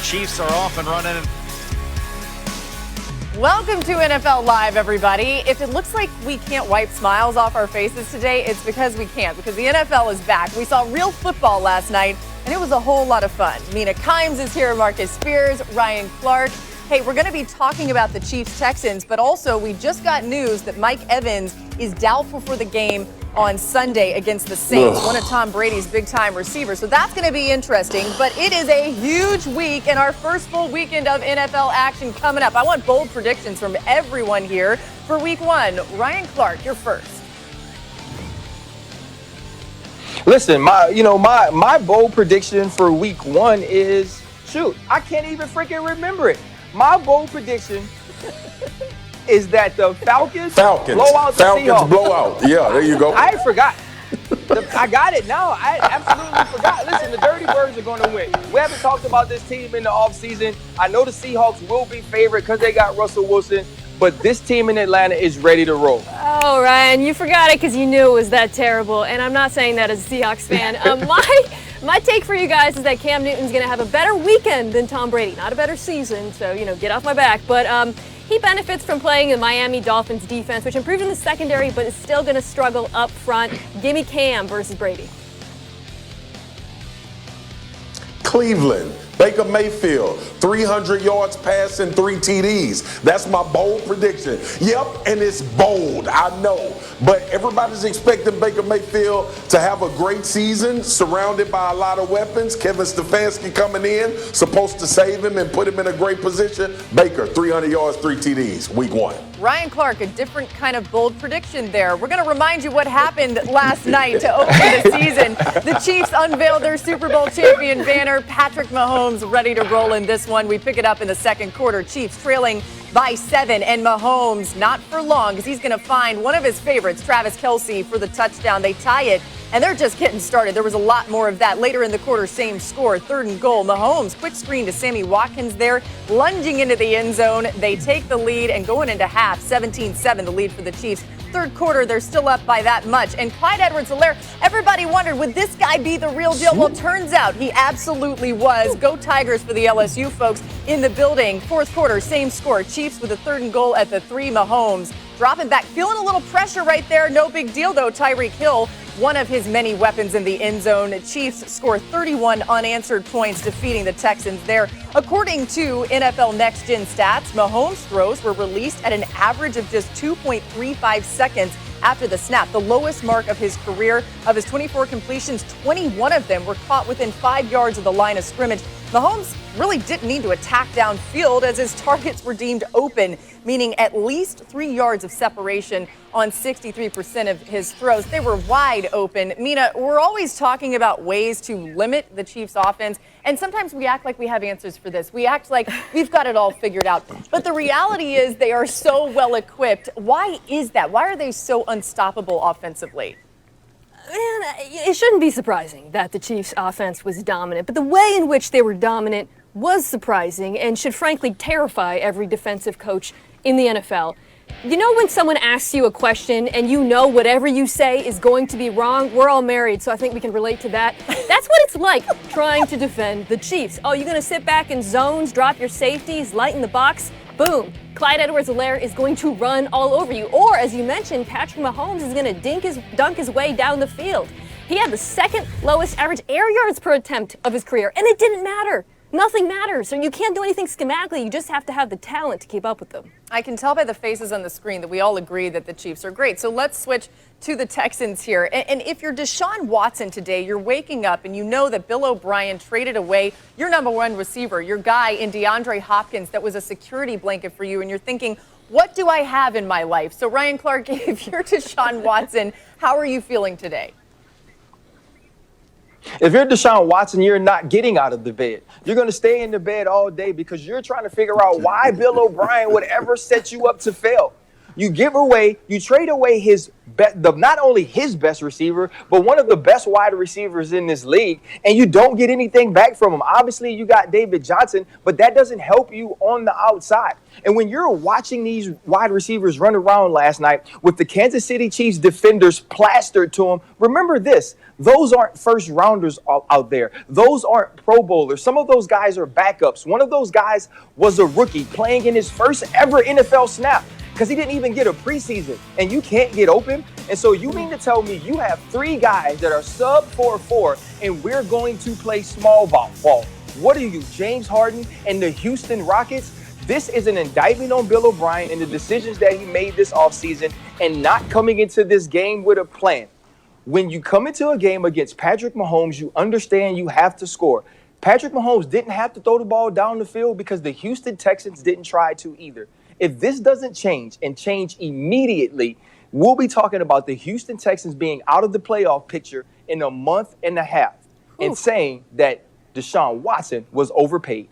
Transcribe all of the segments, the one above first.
Chiefs are off and running. Welcome to NFL Live, everybody. If it looks like we can't wipe smiles off our faces today, it's because we can't, because the NFL is back. We saw real football last night, and it was a whole lot of fun. Mina Kimes is here, Marcus Spears, Ryan Clark. Hey, we're going to be talking about the Chiefs-Texans, but also we just got news that Mike Evans is doubtful for the game on Sunday against the Saints, one of Tom Brady's big-time receivers. So that's going to be interesting, but it is a huge week and our first full weekend of NFL action coming up. I want bold predictions from everyone here for week one. Ryan Clark, you're first. Listen, my bold prediction for week one is, I can't even freaking remember it. My bold prediction is that the Falcons blow out the Seahawks. Blowout. Yeah, there you go. I forgot. I got it now. I absolutely forgot. Listen, the Dirty Birds are going to win. We haven't talked about this team in the offseason. I know the Seahawks will be favored because they got Russell Wilson, but this team in Atlanta is ready to roll. Oh, Ryan, you forgot it because you knew it was that terrible, and I'm not saying that as a Seahawks fan. My take for you guys is that Cam Newton's going to have a better weekend than Tom Brady. Not a better season, so, get off my back. But he benefits from playing the Miami Dolphins defense, which improved in the secondary, but is still going to struggle up front. Give me Cam versus Brady. Cleveland, Baker Mayfield, 300 yards passing, 3 TDs. That's my bold prediction. Yep, and it's bold, I know. But everybody's expecting Baker Mayfield to have a great season, surrounded by a lot of weapons. Kevin Stefanski coming in, supposed to save him and put him in a great position. Baker, 300 yards, 3 TDs, week one. Ryan Clark, a different kind of bold prediction there. We're going to remind you what happened last night to open the season. The Chiefs unveiled their Super Bowl champion banner. Patrick Mahomes ready to roll in this one. We pick it up in the second quarter. Chiefs trailing by 7, and Mahomes not for long because he's going to find one of his favorites, Travis Kelce, for the touchdown. They tie it, and they're just getting started. There was a lot more of that later in the quarter. Same score, 3rd and goal. Mahomes, quick screen to Sammy Watkins there, lunging into the end zone. They take the lead, and going into half, 17-7, the lead for the Chiefs. Third quarter, they're still up by that much. And Clyde Edwards-Helaire, everybody wondered, would this guy be the real deal? Well, turns out he absolutely was. Go Tigers for the LSU folks in the building. Fourth quarter, same score. Chiefs with a 3rd and goal at the 3. Mahomes dropping back, feeling a little pressure right there. No big deal, though. Tyreek Hill, one of his many weapons in the end zone. Chiefs score 31 unanswered points, defeating the Texans there. According to NFL Next Gen stats, Mahomes' throws were released at an average of just 2.35 seconds after the snap, the lowest mark of his career. Of his 24 completions, 21 of them were caught within 5 yards of the line of scrimmage. Mahomes really didn't need to attack downfield as his targets were deemed open, meaning at least 3 yards of separation on 63% of his throws. They were wide open. Mina, we're always talking about ways to limit the Chiefs' offense, and sometimes we act like we have answers for this. We act like we've got it all figured out. But the reality is they are so well equipped. Why is that? Why are they so unstoppable offensively? Man, it shouldn't be surprising that the Chiefs' offense was dominant, but the way in which they were dominant was surprising and should frankly terrify every defensive coach in the NFL. You know when someone asks you a question and you know whatever you say is going to be wrong? We're all married, so I think we can relate to that. That's what it's like trying to defend the Chiefs. Oh, you're going to sit back in zones, drop your safeties, lighten the box? Boom. Clyde Edwards-Helaire is going to run all over you. Or, as you mentioned, Patrick Mahomes is going to dunk his way down the field. He had the 2nd lowest average air yards per attempt of his career, and it didn't matter. Nothing matters. So you can't do anything schematically. You just have to have the talent to keep up with them. I can tell by the faces on the screen that we all agree that the Chiefs are great. So let's switch to the Texans here. And if you're Deshaun Watson today, you're waking up and you know that Bill O'Brien traded away your number 1 receiver, your guy in DeAndre Hopkins that was a security blanket for you. And you're thinking, what do I have in my life? So Ryan Clark, if you're Deshaun Watson, how are you feeling today? If you're Deshaun Watson, you're not getting out of the bed. You're going to stay in the bed all day because you're trying to figure out why Bill O'Brien would ever set you up to fail. You trade away not only his best receiver, but one of the best wide receivers in this league, and you don't get anything back from him. Obviously, you got David Johnson, but that doesn't help you on the outside. And when you're watching these wide receivers run around last night with the Kansas City Chiefs defenders plastered to them, remember this. Those aren't first rounders out there. Those aren't Pro Bowlers. Some of those guys are backups. One of those guys was a rookie playing in his first ever NFL snap because he didn't even get a preseason, and you can't get open. And so you mean to tell me you have 3 guys that are sub 4-4 and we're going to play small ball? What are you, James Harden and the Houston Rockets? This is an indictment on Bill O'Brien and the decisions that he made this offseason and not coming into this game with a plan. When you come into a game against Patrick Mahomes, you understand you have to score. Patrick Mahomes didn't have to throw the ball down the field because the Houston Texans didn't try to either. If this doesn't change and change immediately, we'll be talking about the Houston Texans being out of the playoff picture in a month and a half and saying that Deshaun Watson was overpaid.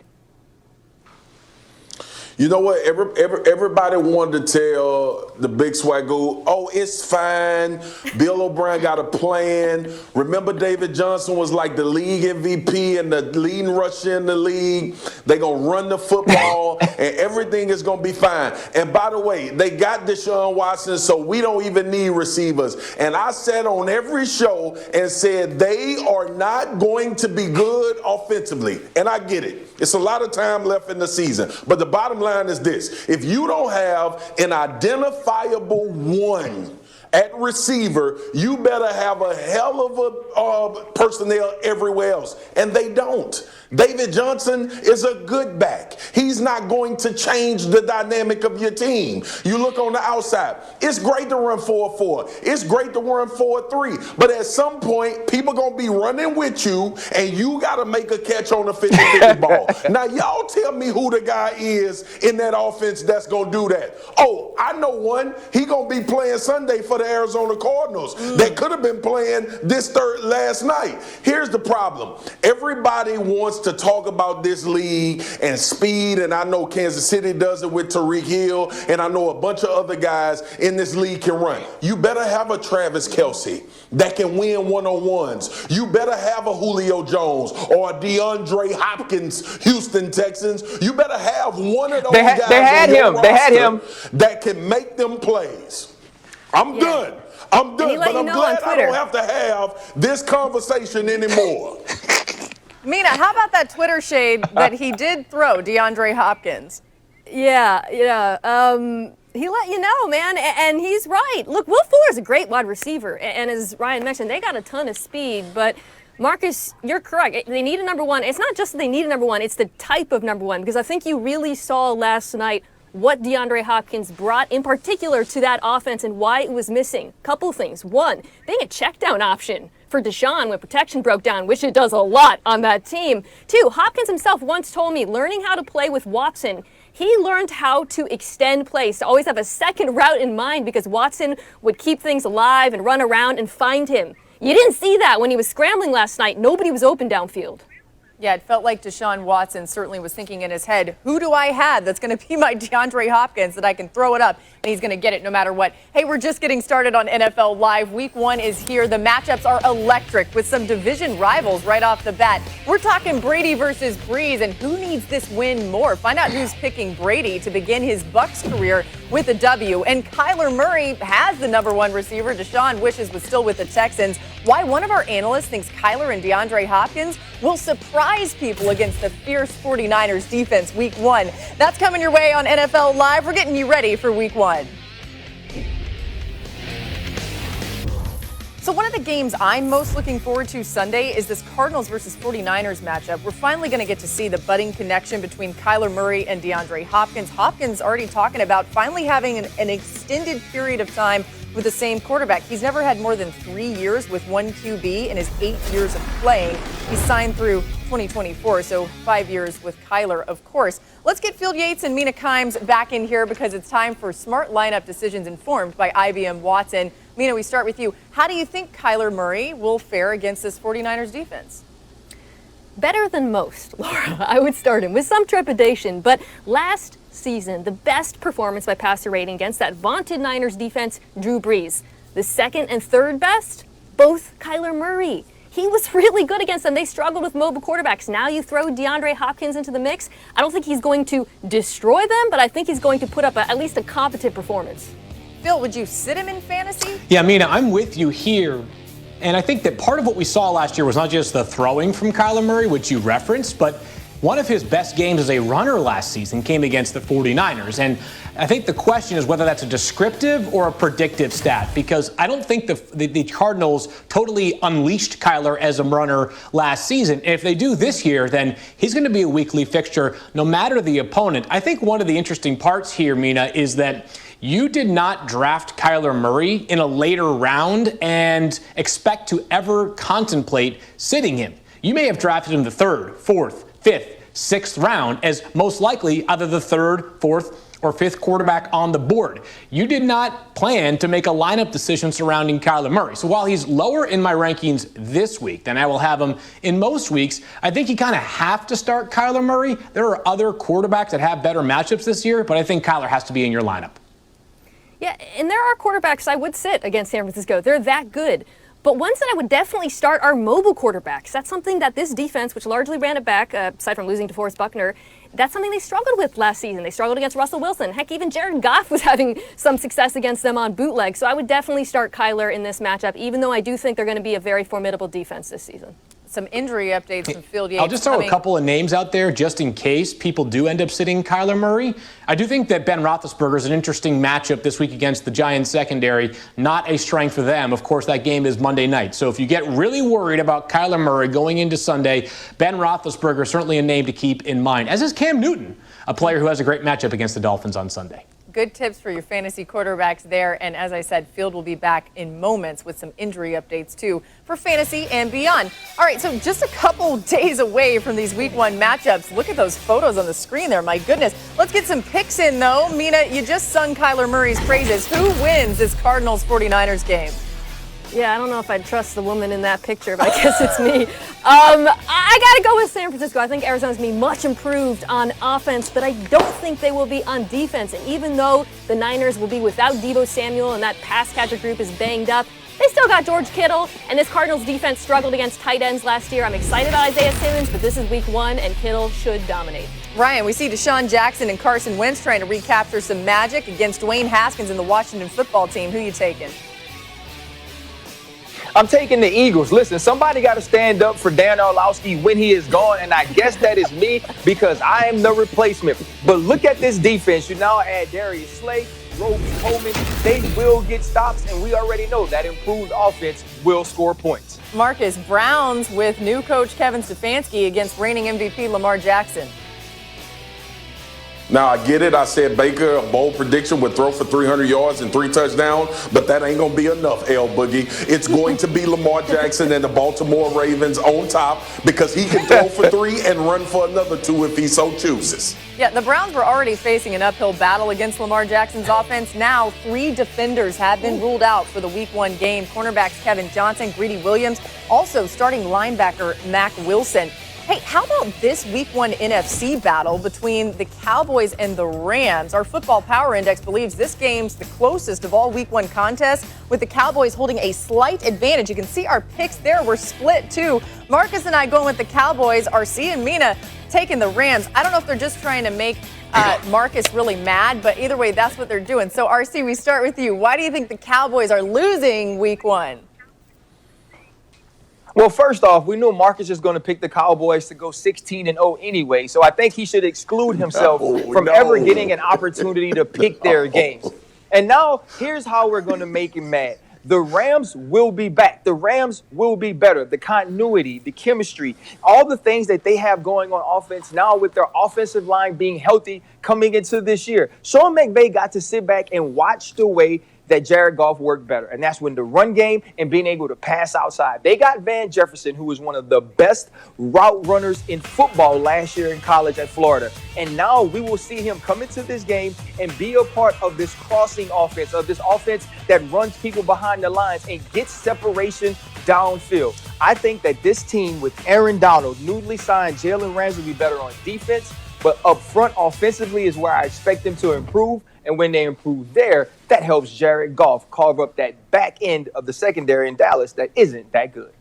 You know what? Everybody wanted to tell the big swagoo, oh, it's fine. Bill O'Brien got a plan. Remember, David Johnson was like the league MVP and the leading rusher in the league. They're going to run the football, and everything is going to be fine. And by the way, they got Deshaun Watson, so we don't even need receivers. And I sat on every show and said they are not going to be good offensively. And I get it. It's a lot of time left in the season. But the bottom line is this. If you don't have an identifiable one at receiver, you better have a hell of a personnel everywhere else. And they don't. David Johnson is a good back. He's not going to change the dynamic of your team. You look on the outside. It's great to run 4-4. It's great to run 4-3. But at some point, people going to be running with you, and you got to make a catch on the 50-50 ball. Now, y'all tell me who the guy is in that offense that's going to do that. Oh, I know one. He going to be playing Sunday for the Arizona Cardinals. That could have been playing last night. Here's the problem. Everybody wants to talk about this league and speed, and I know Kansas City does it with Tyreek Hill, and I know a bunch of other guys in this league can run. You better have a Travis Kelce that can win one-on-ones. You better have a Julio Jones or a DeAndre Hopkins, Houston Texans. You better have one of those guys They had him that can make them plays. I'm done. But I'm glad I don't have to have this conversation anymore. Mina, how about that Twitter shade that he did throw DeAndre Hopkins? Yeah. He let you know, man, and he's right. Look, Will Fuller is a great wide receiver, and as Ryan mentioned, they got a ton of speed, but Marcus, you're correct. They need a number one. It's not just that they need a number one, it's the type of number one, because I think you really saw last night what DeAndre Hopkins brought in particular to that offense and why it was missing. Couple things. One, being a check down option for Deshaun when protection broke down, which it does a lot on that team. 2, Hopkins himself once told me learning how to play with Watson, he learned how to extend plays, to always have a second route in mind because Watson would keep things alive and run around and find him. You didn't see that when he was scrambling last night. Nobody was open downfield. Yeah, it felt like Deshaun Watson certainly was thinking in his head, who do I have that's going to be my DeAndre Hopkins that I can throw it up and he's going to get it no matter what. Hey, we're just getting started on NFL Live. Week 1 is here. The matchups are electric with some division rivals right off the bat. We're talking Brady versus Breeze, and who needs this win more? Find out who's picking Brady to begin his Bucs career with a W. And Kyler Murray has the number 1 receiver. Deshaun wishes was still with the Texans. Why one of our analysts thinks Kyler and DeAndre Hopkins will surprise people against the fierce 49ers defense week 1. That's coming your way on NFL Live. We're getting you ready for week 1. So one of the games I'm most looking forward to Sunday is this Cardinals versus 49ers matchup. We're finally going to get to see the budding connection between Kyler Murray and DeAndre Hopkins. Hopkins already talking about finally having an extended period of time with the same quarterback. He's never had more than 3 years with one QB in his 8 years of playing. He's signed through 2024, so 5 years with Kyler, of course. Let's get Field Yates and Mina Kimes back in here because it's time for smart lineup decisions informed by IBM Watson. Mina, we start with you. How do you think Kyler Murray will fare against this 49ers defense? Better than most, Laura. I would start him with some trepidation, but last season, the best performance by passer rating against that vaunted Niners defense, Drew Brees. The second and third best, both Kyler Murray. He was really good against them. They struggled with mobile quarterbacks. Now you throw DeAndre Hopkins into the mix. I don't think he's going to destroy them, but I think he's going to put up at least a competent performance. Phil, would you sit him in fantasy? Yeah, Mina, I'm with you here. And I think that part of what we saw last year was not just the throwing from Kyler Murray, which you referenced, but one of his best games as a runner last season came against the 49ers. And I think the question is whether that's a descriptive or a predictive stat, because I don't think the Cardinals totally unleashed Kyler as a runner last season. And if they do this year, then he's going to be a weekly fixture no matter the opponent. I think one of the interesting parts here, Mina, is that you did not draft Kyler Murray in a later round and expect to ever contemplate sitting him. You may have drafted him the third, fourth, fifth, sixth round as most likely either the third, fourth, or fifth quarterback on the board. You did not plan to make a lineup decision surrounding Kyler Murray. So while he's lower in my rankings this week than I will have him in most weeks, I think you kind of have to start Kyler Murray. There are other quarterbacks that have better matchups this year, but I think Kyler has to be in your lineup. Yeah, and there are quarterbacks I would sit against San Francisco. They're that good. But ones that I would definitely start are mobile quarterbacks. That's something that this defense, which largely ran it back, aside from losing to DeForest Buckner, that's something they struggled with last season. They struggled against Russell Wilson. Heck, even Jared Goff was having some success against them on bootleg. So I would definitely start Kyler in this matchup, even though I do think they're going to be a very formidable defense this season. Some injury updates from Field Yates. I'll just throw a couple of names out there just in case people do end up sitting Kyler Murray. I do think that Ben Roethlisberger is an interesting matchup this week against the Giants secondary. Not a strength for them. Of course, that game is Monday night. So if you get really worried about Kyler Murray going into Sunday, Ben Roethlisberger is certainly a name to keep in mind, as is Cam Newton, a player who has a great matchup against the Dolphins on Sunday. Good tips for your fantasy quarterbacks there. And as I said, Field will be back in moments with some injury updates, too, for fantasy and beyond. All right, so just a couple days away from these week one matchups. Look at those photos on the screen there. My goodness. Let's get some picks in, though. Mina, you just sung Kyler Murray's praises. Who wins this Cardinals-49ers game? Yeah, I don't know if I'd trust the woman in that picture, but I guess it's me. I got to go with San Francisco. I think Arizona's going to be much improved on offense, but I don't think they will be on defense. And even though the Niners will be without Deebo Samuel and that pass catcher group is banged up, they still got George Kittle, and this Cardinals defense struggled against tight ends last year. I'm excited about Isaiah Simmons, but this is week one, and Kittle should dominate. Ryan, we see Deshaun Jackson and Carson Wentz trying to recapture some magic against Dwayne Haskins and the Washington football team. Who you taking? I'm taking the Eagles. Listen, somebody got to stand up for Dan Orlovsky when he is gone, and I guess that is me because I am the replacement. But look at this defense. You now add Darius Slay, Roby Coleman. They will get stops, and we already know that improved offense will score points. Marcus, Browns with new coach Kevin Stefanski against reigning MVP Lamar Jackson. Now, I get it. I said Baker, a bold prediction, would throw for 300 yards and 3 touchdowns, but that ain't going to be enough, L Boogie. It's going to be Lamar Jackson and the Baltimore Ravens on top because he can throw for 3 and run for another 2 if he so chooses. Yeah, the Browns were already facing an uphill battle against Lamar Jackson's offense. Now, 3 defenders have been ruled out for the week one game. Cornerbacks Kevin Johnson, Greedy Williams, also starting linebacker Mac Wilson. Hey, how about this week one NFC battle between the Cowboys and the Rams? Our Football Power Index believes this game's the closest of all week one contests, with the Cowboys holding a slight advantage. You can see our picks there. We're split, too. Marcus and I going with the Cowboys. RC and Mina taking the Rams. I don't know if they're just trying to make Marcus really mad, but either way, that's what they're doing. So, RC, we start with you. Why do you think the Cowboys are losing week one? Well, first off, we knew Marcus is going to pick the Cowboys to go 16-0 anyway, so I think he should exclude himself from ever getting an opportunity to pick their games. And now, here's how we're going to make him mad. The Rams will be back. The Rams will be better. The continuity, the chemistry, all the things that they have going on offense now with their offensive line being healthy coming into this year. Sean McVay got to sit back and watch the way that Jared Goff worked better, and that's when the run game and being able to pass outside. They got Van Jefferson, who was one of the best route runners in football last year in college at Florida, and now we will see him come into this game and be a part of this crossing offense, of this offense that runs people behind the lines and gets separation downfield. I think that this team with Aaron Donald, newly signed Jalen Ramsey, will be better on defense, But up front, offensively, is where I expect them to improve. And when they improve there, that helps Jared Goff carve up that back end of the secondary in Dallas that isn't that good.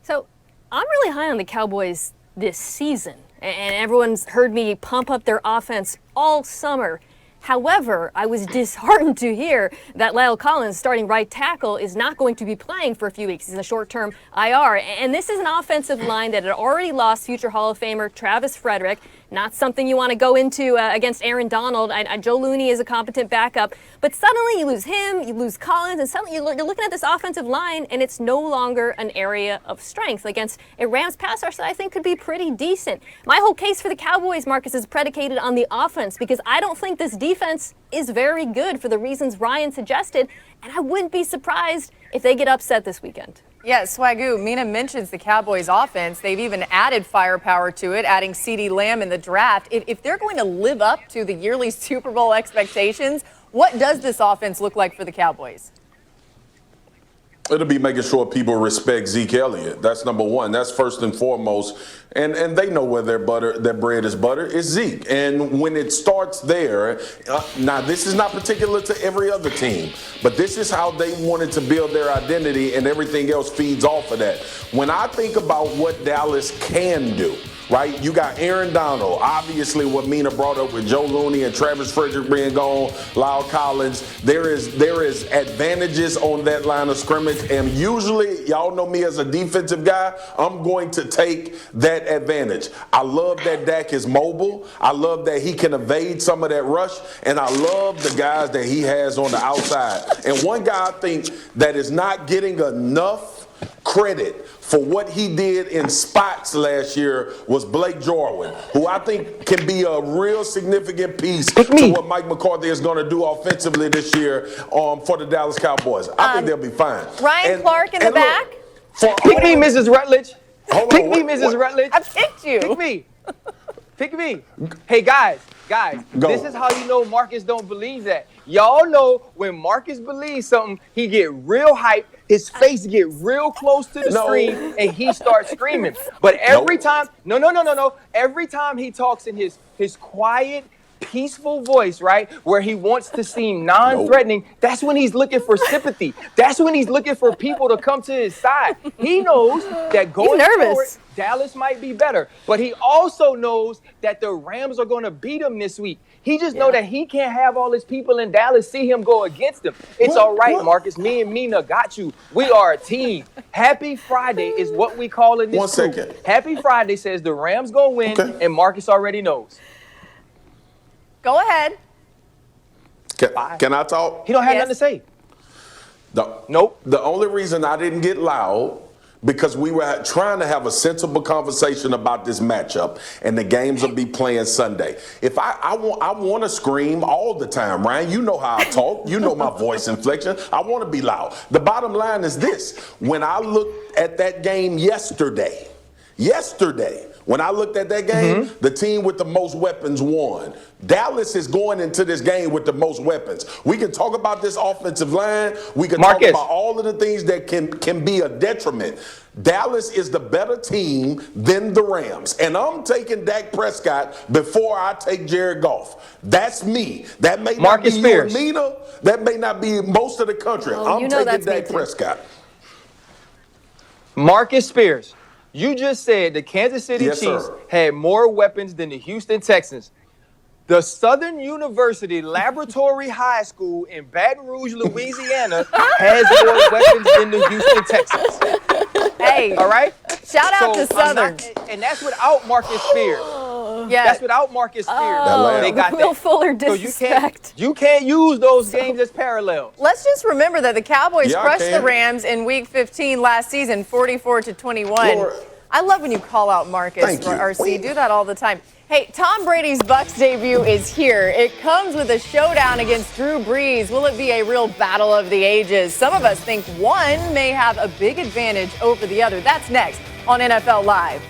So I'm really high on the Cowboys this season, and everyone's heard me pump up their offense all summer. However, I was disheartened to hear that La'el Collins, starting right tackle, is not going to be playing for a few weeks. He's in a short-term IR. And this is an offensive line that had already lost future Hall of Famer Travis Frederick. Not something you want to go into against Aaron Donald. Joe Looney is a competent backup. But suddenly you lose him, you lose Collins, and suddenly you're looking at this offensive line, and it's no longer an area of strength against a Rams pass rush that I think could be pretty decent. My whole case for the Cowboys, Marcus, is predicated on the offense because I don't think this defense is very good for the reasons Ryan suggested, and I wouldn't be surprised if they get upset this weekend. Yeah, Swagoo, Mina mentions the Cowboys offense. They've even added firepower to it, adding CeeDee Lamb in the draft. If they're going to live up to the yearly Super Bowl expectations, what does this offense look like for the Cowboys? It'll be making sure people respect Zeke Elliott. That's number one. That's first and foremost. And they know where their bread is buttered. It's Zeke. And when it starts there, now this is not particular to every other team, but this is how they wanted to build their identity, and everything else feeds off of that. When I think about what Dallas can do, right? You got Aaron Donald, obviously what Mina brought up with Joe Looney and Travis Frederick being gone, La'el Collins. There is advantages on that line of scrimmage, and usually, y'all know me as a defensive guy, I'm going to take that advantage. I love that Dak is mobile. I love that he can evade some of that rush, and I love the guys that he has on the outside. And one guy I think that is not getting enough credit for what he did in spots last year was Blake Jarwin, who I think can be a real significant piece to what Mike McCarthy is going to do offensively this year for the Dallas Cowboys. I think they'll be fine. Ryan Clark in the back. Pick me, Mrs. Rutledge. Pick me, Mrs. Rutledge. I picked you. Pick me. Pick me. Hey, guys, this is how you know Marcus don't believe that. Y'all know when Marcus believes something, he get real hyped, his face get real close to the screen, and he starts screaming. But every time, every time he talks in his quiet, peaceful voice, right, where he wants to seem non-threatening, that's when he's looking for sympathy. That's when he's looking for people to come to his side. He knows that going forward, Dallas might be better, but he also knows that the Rams are going to beat him this week. He just know that he can't have all his people in Dallas see him go against him. It's all right, Marcus. Me and Mina got you. We are a team. Happy Friday is what we call in this group. Happy Friday says the Rams going to win, and Marcus already knows. Go ahead. Can I talk? He don't have nothing to say. Nope. The only reason I didn't get loud because we were trying to have a sensible conversation about this matchup, and the games will be playing Sunday. If I want to scream all the time, Ryan. You know how I talk. You know my voice inflection. I want to be loud. The bottom line is this. When I looked at that game yesterday, when I looked at that game, the team with the most weapons won. Dallas is going into this game with the most weapons. We can talk about this offensive line. We can talk about all of the things that can be a detriment. Dallas is the better team than the Rams. And I'm taking Dak Prescott before I take Jared Goff. That's me. That may not be you and Mina. That may not be most of the country. I'm taking Dak Prescott. Marcus Spears. You just said the Kansas City Chiefs had more weapons than the Houston Texans. The Southern University Laboratory High School in Baton Rouge, Louisiana has more weapons than the Houston Texans. Hey. All right? Shout out to Southern. And that's without Marcus Spears. Yeah. That's without Marcus Spears. They got Will that. Fuller disrespect. So you can't use those games as parallels. Let's just remember that the Cowboys crushed the Rams in Week 15 last season, 44-21. I love when you call out Marcus for RC. Do that all the time. Hey, Tom Brady's Bucs debut is here. It comes with a showdown against Drew Brees. Will it be a real battle of the ages? Some of us think one may have a big advantage over the other. That's next on NFL Live.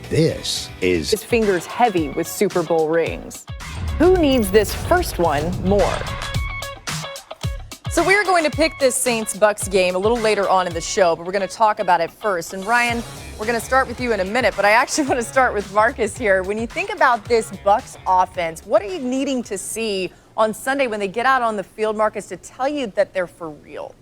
This is His fingers heavy with Super Bowl rings. Who needs this first one more? So we are going to pick this Saints-Bucks game a little later on in the show, but we're going to talk about it first. And Ryan, we're going to start with you in a minute, but I actually want to start with Marcus here. When you think about this Bucks offense, what are you needing to see on Sunday when they get out on the field, Marcus, to tell you that they're for real?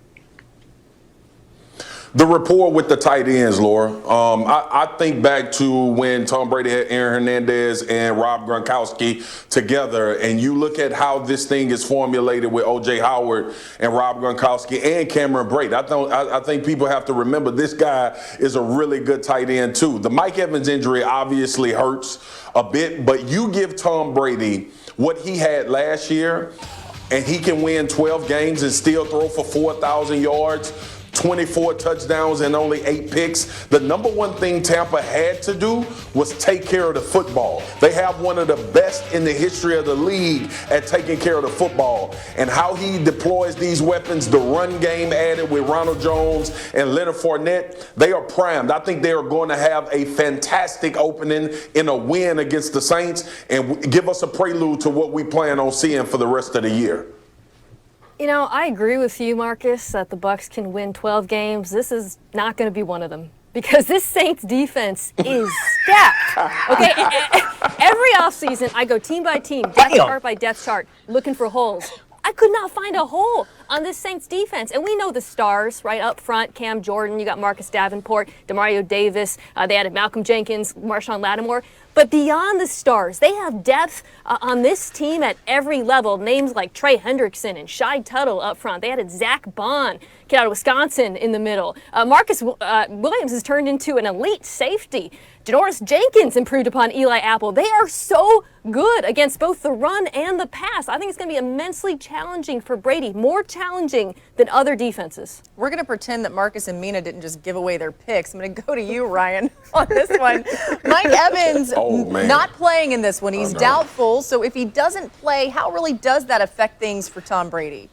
The rapport with the tight ends, Laura. I think back to when Tom Brady had Aaron Hernandez and Rob Gronkowski together, and you look at how this thing is formulated with O.J. Howard and Rob Gronkowski and Cameron Brate. I think people have to remember this guy is a really good tight end, too. The Mike Evans injury obviously hurts a bit, but you give Tom Brady what he had last year, and he can win 12 games and still throw for 4,000 yards, 24 touchdowns and only 8 picks. The number one thing Tampa had to do was take care of the football. They have one of the best in the history of the league at taking care of the football. And how he deploys these weapons, the run game added with Ronald Jones and Leonard Fournette, they are primed. I think they are going to have a fantastic opening in a win against the Saints and give us a prelude to what we plan on seeing for the rest of the year. You know, I agree with you, Marcus, that the Bucks can win 12 games. This is not going to be one of them because this Saints defense is stacked. Okay, every offseason I go team by team, depth chart by depth chart, looking for holes. I could not find a hole on this Saints defense. And we know the stars, right up front, Cam Jordan, you got Marcus Davenport, Demario Davis, they added Malcolm Jenkins, Marshawn Lattimore. But beyond the stars, they have depth on this team at every level. Names like Trey Hendrickson and Shai Tuttle up front. They added Zach Bond, kid out of Wisconsin, in the middle. Marcus Williams has turned into an elite safety. Janoris Jenkins improved upon Eli Apple. They are so good against both the run and the pass. I think it's going to be immensely challenging for Brady, more challenging than other defenses. We're going to pretend that Marcus and Mina didn't just give away their picks. I'm going to go to you, Ryan, on this one. Mike Evans not playing in this one. He's doubtful. So if he doesn't play, how really does that affect things for Tom Brady?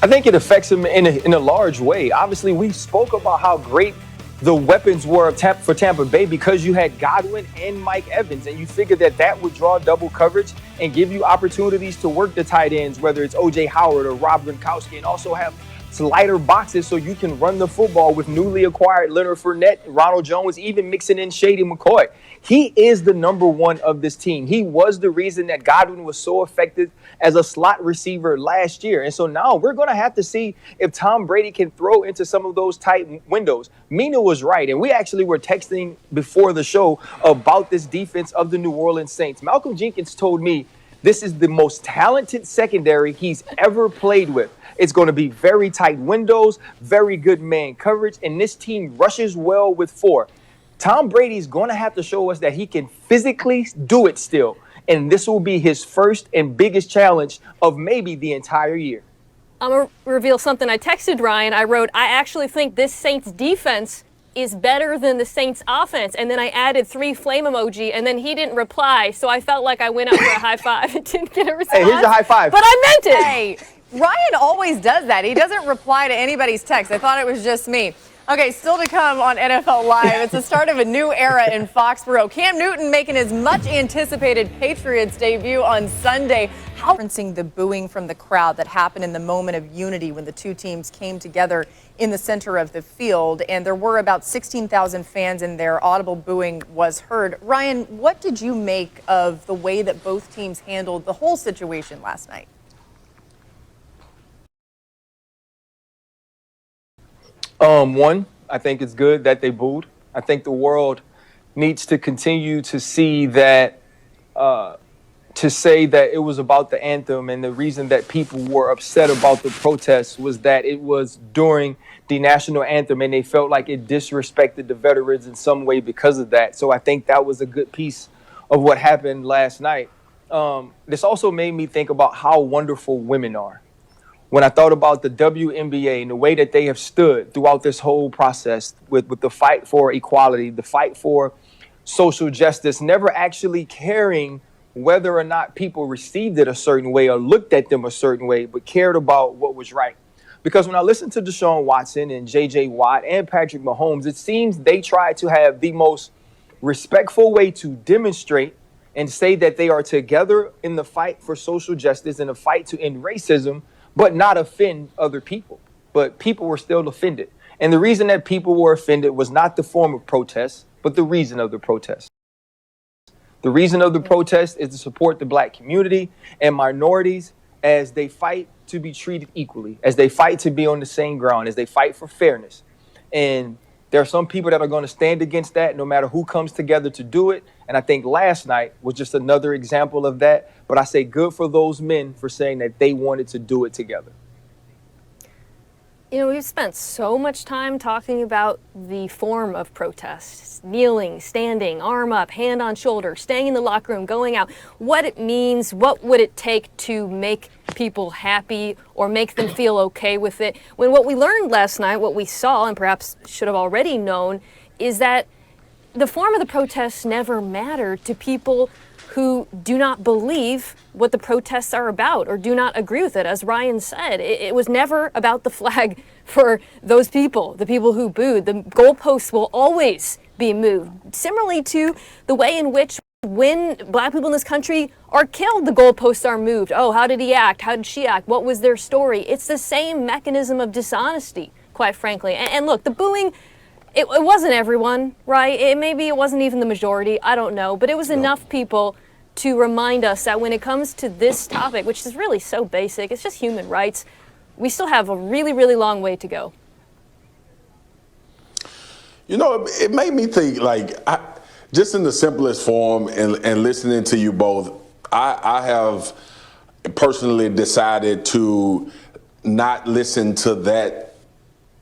I think it affects him in a large way. Obviously, we spoke about how great the weapons were for Tampa Bay because you had Godwin and Mike Evans, and you figured that would draw double coverage and give you opportunities to work the tight ends, whether it's O.J. Howard or Rob Gronkowski, and also have slider boxes so you can run the football with newly acquired Leonard Fournette, Ronald Jones, even mixing in Shady McCoy. He is the number one of this team. He was the reason that Godwin was so effective as a slot receiver last year. And so now we're going to have to see if Tom Brady can throw into some of those tight windows. Mina was right. And we actually were texting before the show about this defense of the New Orleans Saints. Malcolm Jenkins told me this is the most talented secondary he's ever played with. It's going to be very tight windows, very good man coverage, and this team rushes well with 4. Tom Brady's going to have to show us that he can physically do it still. And this will be his first and biggest challenge of maybe the entire year. I'm going to reveal something I texted Ryan. I wrote, I actually think this Saints defense is better than the Saints offense. And then I added 3 flame emoji, and then he didn't reply. So I felt like I went out for a high five and didn't get a response. Hey, here's your high five. But I meant it. Hey, Ryan always does that. He doesn't reply to anybody's text. I thought it was just me. Okay, still to come on NFL Live. It's the start of a new era in Foxborough. Cam Newton making his much-anticipated Patriots debut on Sunday. Referencing the booing from the crowd that happened in the moment of unity when the two teams came together in the center of the field. And there were about 16,000 fans in there. Audible booing was heard. Ryan, what did you make of the way that both teams handled the whole situation last night? One, I think it's good that they booed. I think the world needs to continue to see that, to say that it was about the anthem, and the reason that people were upset about the protests was that it was during the national anthem and they felt like it disrespected the veterans in some way because of that. So I think that was a good piece of what happened last night. This also made me think about how wonderful women are. When I thought about the WNBA and the way that they have stood throughout this whole process with the fight for equality, the fight for social justice, never actually caring whether or not people received it a certain way or looked at them a certain way, but cared about what was right. Because when I listen to Deshaun Watson and J.J. Watt and Patrick Mahomes, it seems they try to have the most respectful way to demonstrate and say that they are together in the fight for social justice and the fight to end racism, but not offend other people. But people were still offended. And the reason that people were offended was not the form of protest, but the reason of the protest. The reason of the protest is to support the black community and minorities as they fight to be treated equally, as they fight to be on the same ground, as they fight for fairness. And there are some people that are going to stand against that no matter who comes together to do it. And I think last night was just another example of that. But I say good for those men for saying that they wanted to do it together. You know, we've spent so much time talking about the form of protest, kneeling, standing, arm up, hand on shoulder, staying in the locker room, going out, what it means, what would it take to make people happy or make them feel okay with it. When what we learned last night, what we saw, and perhaps should have already known, is that the form of the protests never mattered to people who do not believe what the protests are about or do not agree with it. As Ryan said, it was never about the flag for those people, the people who booed. The goalposts will always be moved. Similarly to the way in which when black people in this country are killed, the goalposts are moved. Oh, how did he act? How did she act? What was their story? It's the same mechanism of dishonesty, quite frankly. And look, the booing, it wasn't everyone, right? Maybe it wasn't even the majority, I don't know, but it was enough people to remind us that when it comes to this topic, which is really so basic, it's just human rights, we still have a really, really long way to go. You know, it made me think, just in the simplest form and listening to you both, I have personally decided to not listen to that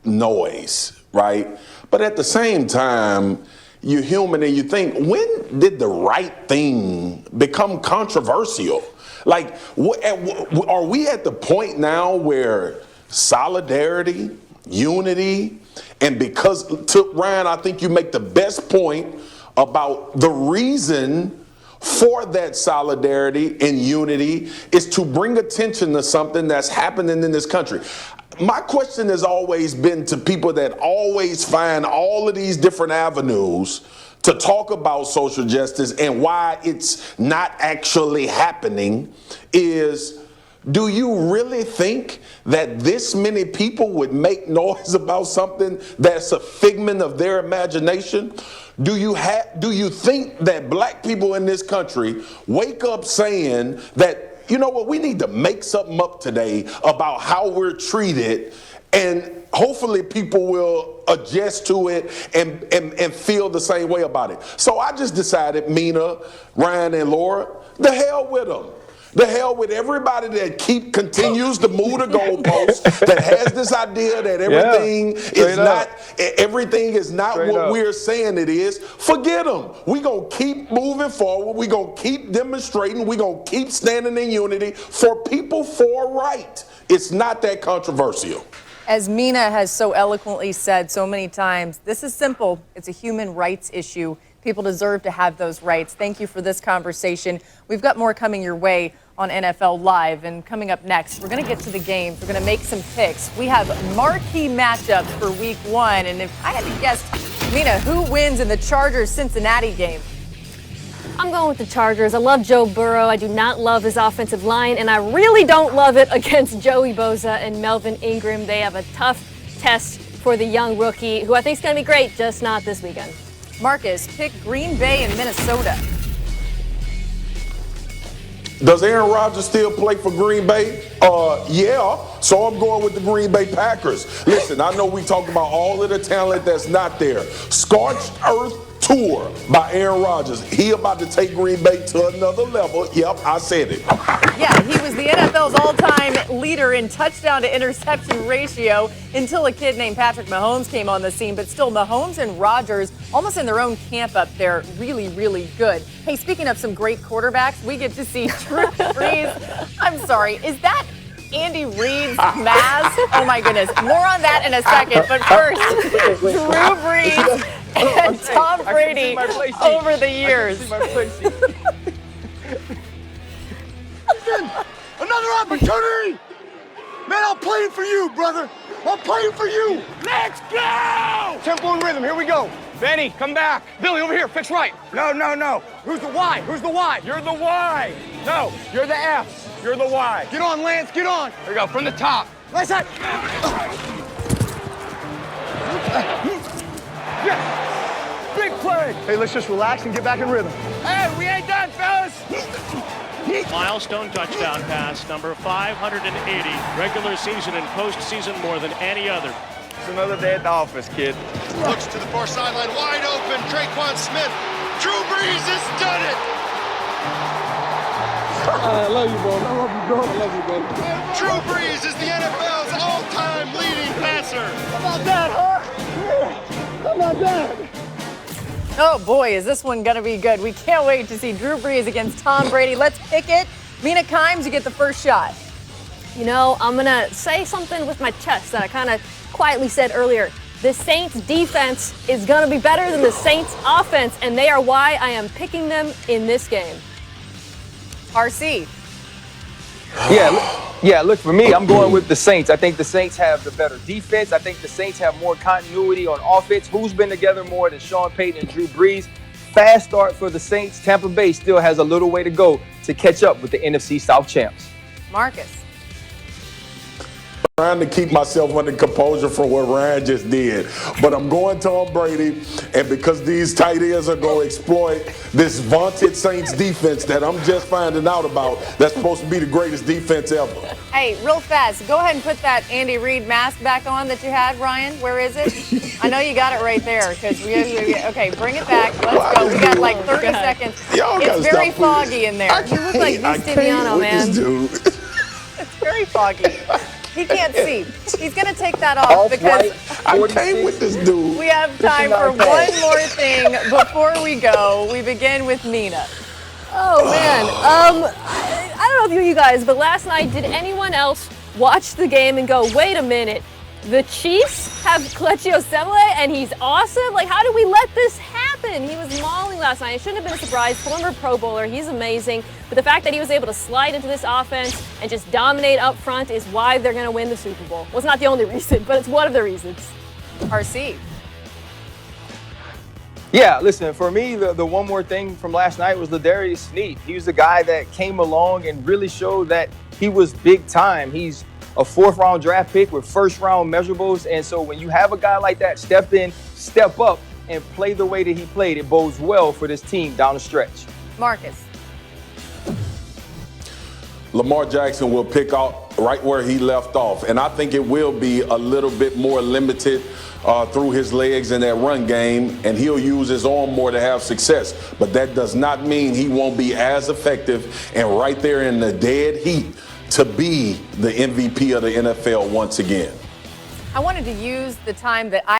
noise, right? But at the same time, you're human and you think, when did the right thing become controversial? Like, are we at the point now where solidarity, unity, and because, Ryan, I think you make the best point about the reason for that solidarity and unity is to bring attention to something that's happening in this country. My question has always been to people that always find all of these different avenues to talk about social justice and why it's not actually happening is, do you really think that this many people would make noise about something that's a figment of their imagination? Do you think that black people in this country wake up saying that, you know what, we need to make something up today about how we're treated, and hopefully people will adjust to it and feel the same way about it? So I just decided, Mina, Ryan, and Laura, the hell with them. The hell with everybody that continues to move the goalposts, that has this idea that everything is not what we're saying it is. Forget them. We're going to keep moving forward. We're going to keep demonstrating. We're going to keep standing in unity for people for right. It's not that controversial. As Mina has so eloquently said so many times, this is simple. It's a human rights issue. People deserve to have those rights. Thank you for this conversation. We've got more coming your way on NFL Live. And coming up next, we're going to get to the games. We're going to make some picks. We have marquee matchups for week 1. And if I had to guess, Mina, who wins in the Chargers-Cincinnati game? I'm going with the Chargers. I love Joe Burrow. I do not love his offensive line, and I really don't love it against Joey Bosa and Melvin Ingram. They have a tough test for the young rookie, who I think is going to be great, just not this weekend. Marcus, pick Green Bay and Minnesota. Does Aaron Rodgers still play for Green Bay? Yeah. So I'm going with the Green Bay Packers. Listen, I know we talk about all of the talent that's not there. Scorched Earth tour by Aaron Rodgers. He about to take Green Bay to another level. Yep, I said it. Yeah, he was the NFL's all-time leader in touchdown to interception ratio until a kid named Patrick Mahomes came on the scene. But still, Mahomes and Rodgers almost in their own camp up there. Really, really good. Hey, speaking of some great quarterbacks, we get to see Drew Brees. I'm sorry, is that Andy Reid's mask? Oh my goodness. More on that in a second. But first, Drew Brees and Tom Brady over the years. Another opportunity! Man, I'm playing for you, brother. I'm playing for you. Let's go! Tempo and rhythm, here we go. Benny, come back. Billy, over here, fix right. No, no, no. Who's the Y? Who's the Y? You're the Y. No, you're the F. You're the Y. Get on, Lance, get on. Here we go, from the top. Nice shot. Yes. Big play. Hey, let's just relax and get back in rhythm. Hey, we ain't done, fellas. Milestone touchdown pass, number 580, regular season and postseason more than any other. It's another day at the office, kid. Looks to the far sideline, wide open, Traquan Smith. Drew Brees has done it. I love you, bro. I love you, bro. I love you, bro. Drew Brees is the NFL's all-time leading passer. How about that, huh? How about that? Oh boy, is this one gonna be good. We can't wait to see Drew Brees against Tom Brady. Let's pick it. Mina Kimes, you get the first shot. You know, I'm going to say something with my chest that I kind of quietly said earlier. The Saints defense is going to be better than the Saints offense, and they are why I am picking them in this game. RC. Yeah, look, for me, I'm going with the Saints. I think the Saints have the better defense. I think the Saints have more continuity on offense. Who's been together more than Sean Payton and Drew Brees? Fast start for the Saints. Tampa Bay still has a little way to go to catch up with the NFC South champs. Marcus. Trying to keep myself under composure for what Ryan just did. But I'm going Tom Brady, and because these tight ends are going to exploit this vaunted Saints defense that I'm just finding out about, that's supposed to be the greatest defense ever. Hey, real fast, go ahead and put that Andy Reid mask back on that you had, Ryan. Where is it? I know you got it right there. Okay, bring it back. Let's go. We got like 30 seconds. It's very foggy in there. You look like Luciano, man. It's very foggy. He can't see. He's going to take that off because I came with this dude. we have time for one more thing before we go. We begin with Nina. Oh, man. I don't know if you guys, but last night, did anyone else watch the game and go, wait a minute, the Chiefs have Kelechi Osemele and he's awesome? Like, how did we let this happen? He was mauling last night. It shouldn't have been a surprise. Former Pro Bowler, he's amazing. But the fact that he was able to slide into this offense and just dominate up front is why they're going to win the Super Bowl. Well, it's not the only reason, but it's one of the reasons. RC. Yeah, listen, for me, the one more thing from last night was Ladarius Sneed. He was the guy that came along and really showed that he was big time. He's a fourth-round draft pick with first-round measurables. And so when you have a guy like that step in, step up, and play the way that he played, it bodes well for this team down the stretch. Marcus. Lamar Jackson will pick out right where he left off. And I think it will be a little bit more limited through his legs in that run game, and he'll use his arm more to have success. But that does not mean he won't be as effective and right there in the dead heat to be the MVP of the NFL once again. I wanted to use the time that I